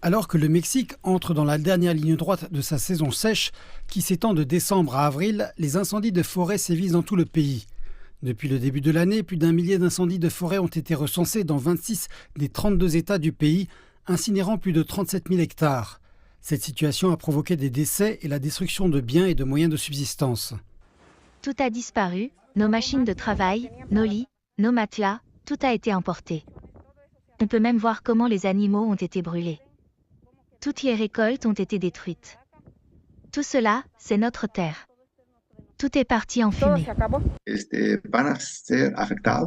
Alors que le Mexique entre dans la dernière ligne droite de sa saison sèche, qui s'étend de décembre à avril, les incendies de forêt sévissent dans tout le pays. Depuis le début de l'année, plus d'1 millier d'incendies de forêt ont été recensés dans 26 des 32 États du pays, incinérant plus de 37 000 hectares. Cette situation a provoqué des décès et la destruction de biens et de moyens de subsistance. Tout a disparu, nos machines de travail, nos lits, nos matelas, tout a été emporté. On peut même voir comment les animaux ont été brûlés. Toutes les récoltes ont été détruites. Tout cela, c'est notre terre. Tout est parti en fumée.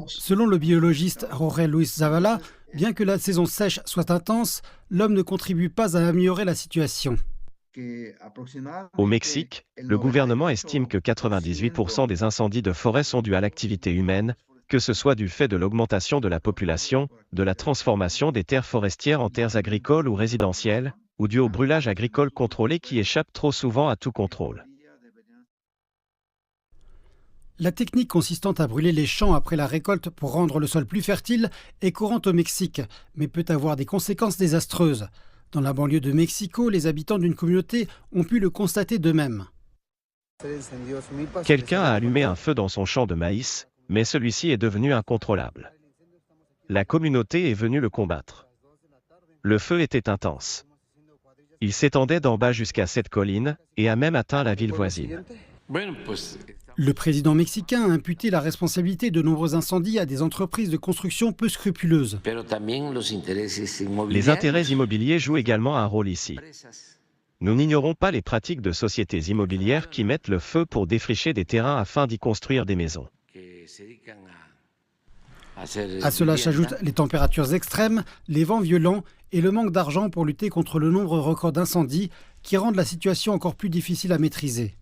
Selon le biologiste Jorge Luis Zavala, bien que la saison sèche soit intense, l'homme ne contribue pas à améliorer la situation. Au Mexique, le gouvernement estime que 98% des incendies de forêt sont dus à l'activité humaine, que ce soit du fait de l'augmentation de la population, de la transformation des terres forestières en terres agricoles ou résidentielles, ou dû au brûlage agricole contrôlé qui échappe trop souvent à tout contrôle. La technique consistant à brûler les champs après la récolte pour rendre le sol plus fertile est courante au Mexique, mais peut avoir des conséquences désastreuses. Dans la banlieue de Mexico, les habitants d'une communauté ont pu le constater d'eux-mêmes. Quelqu'un a allumé un feu dans son champ de maïs, mais celui-ci est devenu incontrôlable. La communauté est venue le combattre. Le feu était intense. Il s'étendait d'en bas jusqu'à cette colline et a même atteint la ville voisine. Le président mexicain a imputé la responsabilité de nombreux incendies à des entreprises de construction peu scrupuleuses. Les intérêts immobiliers jouent également un rôle ici. Nous n'ignorons pas les pratiques de sociétés immobilières qui mettent le feu pour défricher des terrains afin d'y construire des maisons. À cela s'ajoutent les températures extrêmes, les vents violents et le manque d'argent pour lutter contre le nombre record d'incendies qui rendent la situation encore plus difficile à maîtriser.